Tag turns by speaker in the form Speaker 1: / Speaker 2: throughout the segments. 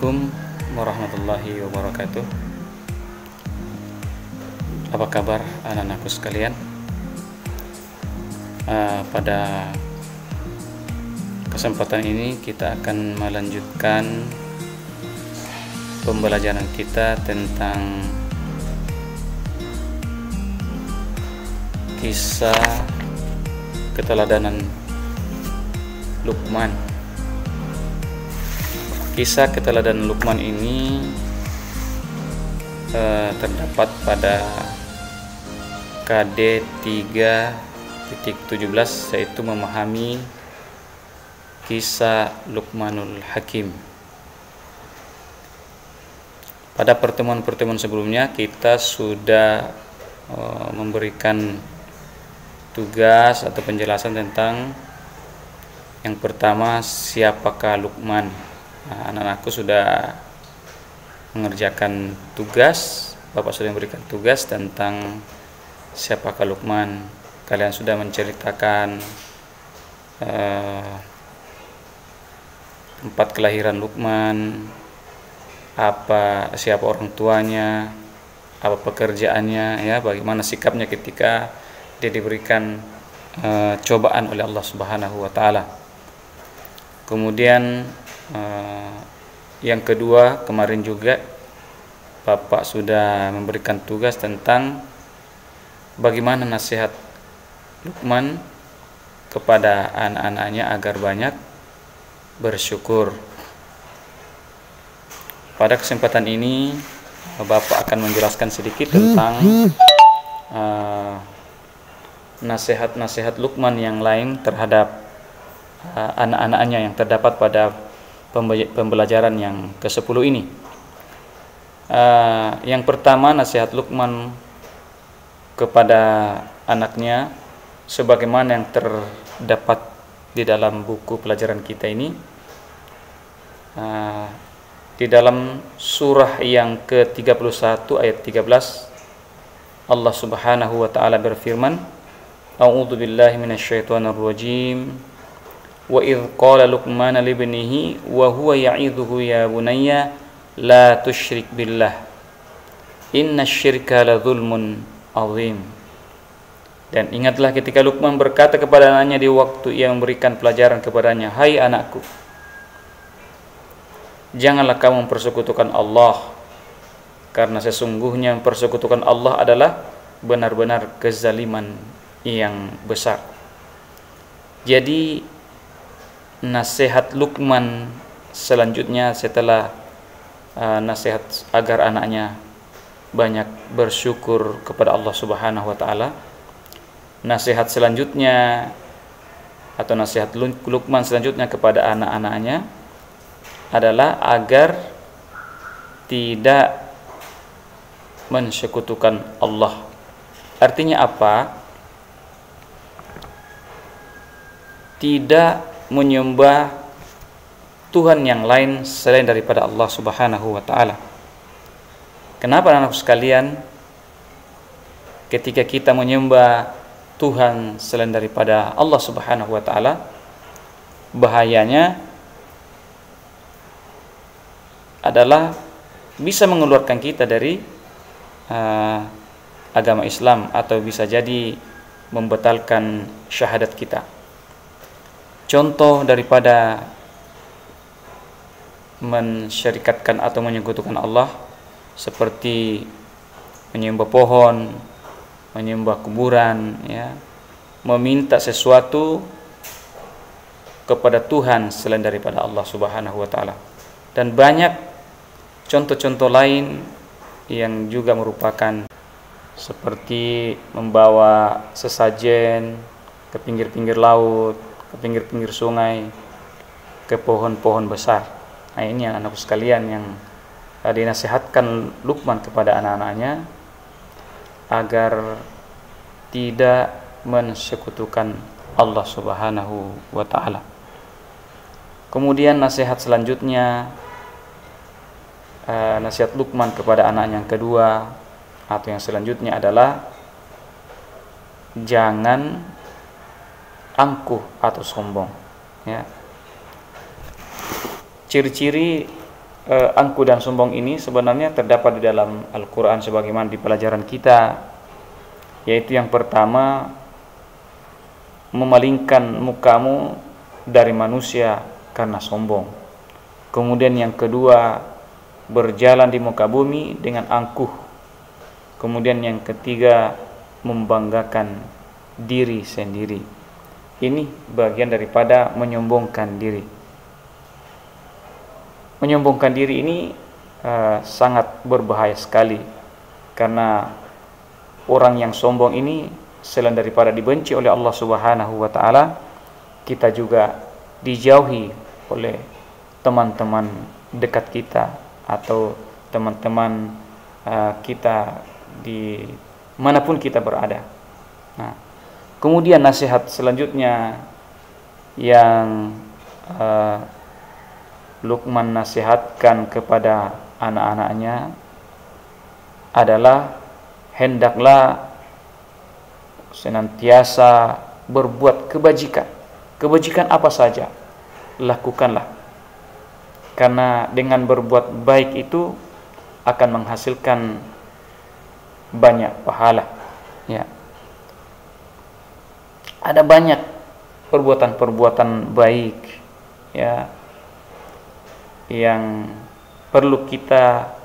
Speaker 1: Assalamualaikum warahmatullahi wabarakatuh. Apa kabar anak-anakku sekalian? Pada kesempatan ini kita akan melanjutkan pembelajaran kita tentang kisah keteladanan Luqman. Kisah keteladanan Luqman ini terdapat pada KD 3.17, yaitu memahami kisah Luqmanul Hakim. Pada pertemuan-pertemuan sebelumnya kita sudah memberikan tugas atau penjelasan tentang yang pertama, siapakah Luqman. Anak-anakku sudah mengerjakan tugas, Bapak sudah memberikan tugas tentang siapakah Luqman. Kalian sudah menceritakan tempat kelahiran Luqman, siapa orang tuanya, apa pekerjaannya, ya, bagaimana sikapnya ketika dia diberikan cobaan oleh Allah Subhanahu wa taala. Kemudian yang kedua, kemarin juga Bapak sudah memberikan tugas tentang bagaimana nasihat Luqman kepada anak-anaknya agar banyak bersyukur. Pada kesempatan ini Bapak akan menjelaskan sedikit tentang nasihat-nasihat Luqman yang lain terhadap anak-anaknya yang terdapat pada pembelajaran yang ke-10 ini. Yang pertama, nasihat Luqman kepada anaknya sebagaimana yang terdapat di dalam buku pelajaran kita ini, di dalam surah yang ke-31 ayat 13, Allah Subhanahu wa taala berfirman, A'udzu billahi minasyaitonir rajim. Wa idh qala Luqman li ibnihi wa huwa ya'idhuhu ya bunayya la tusyrik billah innasyirka la dzulmun azim. Dan ingatlah ketika Luqman berkata kepada anaknya di waktu ia memberikan pelajaran kepadanya, hai anakku, janganlah kamu mempersekutukan Allah, karena sesungguhnya mempersekutukan Allah adalah benar-benar kezaliman yang besar. Jadi nasihat Luqman selanjutnya setelah nasihat agar anaknya banyak bersyukur kepada Allah Subhanahu wa taala, nasihat selanjutnya atau nasihat Luqman selanjutnya kepada anak-anaknya adalah agar tidak mensekutukan Allah. Artinya apa? Tidak menyembah Tuhan yang lain selain daripada Allah Subhanahu wa taala. Kenapa anak-anak sekalian? Ketika kita menyembah Tuhan selain daripada Allah Subhanahu wa taala, bahayanya adalah bisa mengeluarkan kita dari agama Islam atau bisa jadi membatalkan syahadat kita. Contoh daripada mensyirikatkan atau menyekutukan Allah seperti menyembah pohon, menyembah kuburan, ya, meminta sesuatu kepada Tuhan selain daripada Allah Subhanahu wa taala. Dan banyak contoh-contoh lain yang juga merupakan seperti membawa sesajen ke pinggir-pinggir laut, ke pinggir-pinggir sungai, ke pohon-pohon besar. Nah, ini anak-anakku sekalian yang dinasihatkan Luqman kepada anak-anaknya agar tidak mensekutukan Allah Subhanahu wa taala. Kemudian nasihat selanjutnya, nasihat Luqman kepada anaknya yang kedua atau yang selanjutnya adalah jangan angkuh atau sombong, ya. Ciri-ciri angku dan sombong ini sebenarnya terdapat di dalam Al-Quran sebagaimana di pelajaran kita, yaitu yang pertama, memalingkan mukamu dari manusia karena sombong. Kemudian yang kedua, berjalan di muka bumi dengan angkuh. Kemudian yang ketiga, membanggakan diri sendiri. Ini bagian daripada menyombongkan diri. Menyombongkan diri ini sangat berbahaya sekali, karena orang yang sombong ini selain daripada dibenci oleh Allah Subhanahu wa taala, kita juga dijauhi oleh teman-teman dekat kita atau teman-teman kita di manapun kita berada. Nah, kemudian nasihat selanjutnya yang Luqman nasihatkan kepada anak-anaknya adalah hendaklah senantiasa berbuat kebajikan. Kebajikan apa saja lakukanlah, karena dengan berbuat baik itu akan menghasilkan banyak pahala. Ya, ada banyak perbuatan-perbuatan baik, ya, yang perlu kita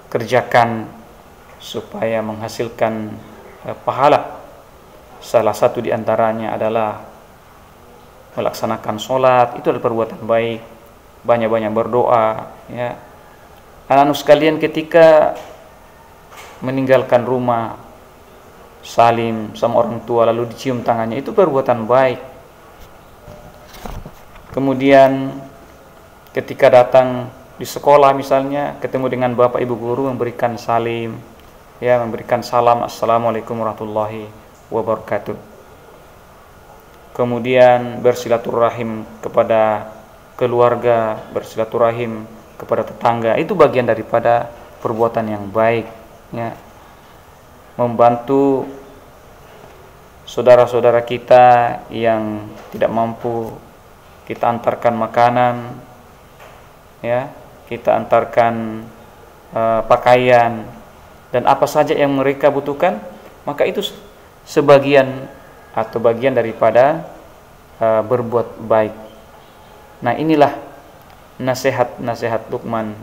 Speaker 1: kerjakan supaya menghasilkan pahala. Salah satu di antaranya adalah melaksanakan sholat, itu adalah perbuatan baik. Banyak-banyak berdoa, ya. Anak-anak sekalian, ketika meninggalkan rumah, salim sama orang tua lalu dicium tangannya, itu perbuatan baik. Kemudian ketika datang di sekolah misalnya, ketemu dengan bapak ibu guru, memberikan salim, ya, memberikan salam, assalamualaikum warahmatullahi wabarakatuh. Kemudian bersilaturahim kepada keluarga, bersilaturahim kepada tetangga, itu bagian daripada perbuatan yang baik, ya. Membantu saudara-saudara kita yang tidak mampu, kita antarkan makanan, ya, kita antarkan pakaian dan apa saja yang mereka butuhkan, maka itu sebagian atau bagian daripada berbuat baik. Nah, inilah nasihat-nasihat Luqman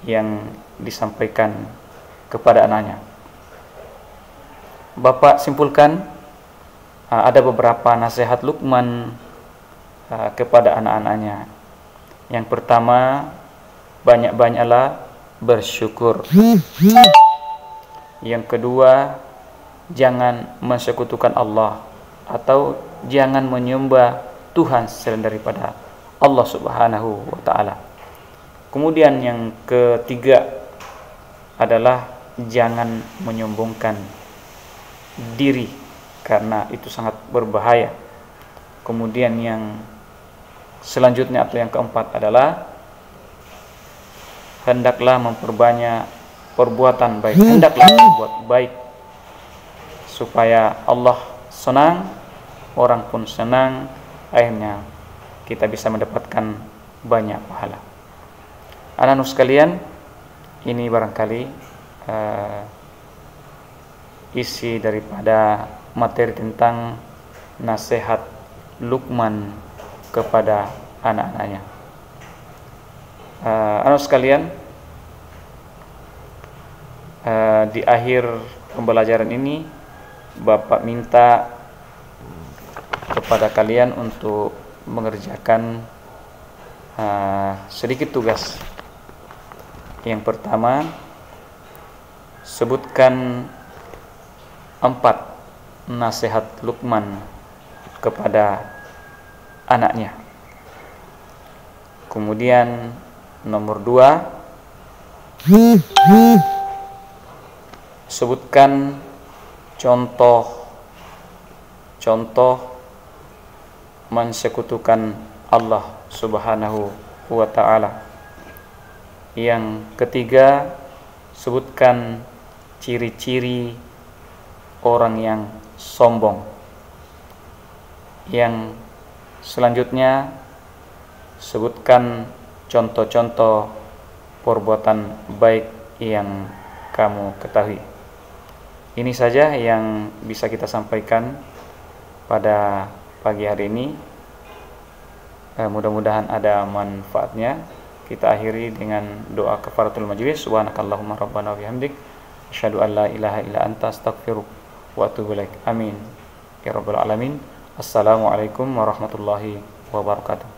Speaker 1: yang disampaikan kepada anaknya. Bapak simpulkan, ada beberapa nasihat Luqman kepada anak-anaknya. Yang pertama, banyak-banyaklah bersyukur. Yang kedua, jangan mensekutukan Allah atau jangan menyembah Tuhan selain daripada Allah Subhanahu wa taala. Kemudian yang ketiga adalah jangan menyombongkan diri, karena itu sangat berbahaya. Kemudian yang selanjutnya atau yang keempat adalah hendaklah memperbanyak perbuatan baik, hendaklah berbuat baik supaya Allah senang, orang pun senang, akhirnya kita bisa mendapatkan banyak pahala. Anak-anak sekalian, ini barangkali isi daripada materi tentang nasihat Luqman kepada anak-anaknya. Anak sekalian, di akhir pembelajaran ini Bapak minta kepada kalian untuk mengerjakan sedikit tugas. Yang pertama, sebutkan 4 nasihat Luqman kepada anaknya. Kemudian nomor 2, sebutkan contoh mensekutukan Allah Subhanahu wa ta'ala. Yang ketiga, sebutkan ciri-ciri orang yang sombong. Yang selanjutnya, sebutkan contoh-contoh perbuatan baik yang kamu ketahui. Ini saja yang bisa kita sampaikan pada pagi hari ini. Mudah-mudahan ada manfaatnya. Kita akhiri dengan doa kafaratul majlis. Subhanakallahumma rabbana wa bihamdik asyhadu an la ilaha illa anta astaghfiruka wa atubu ilaik. Amin ya rabbal alamin. Assalamualaikum warahmatullahi wabarakatuh.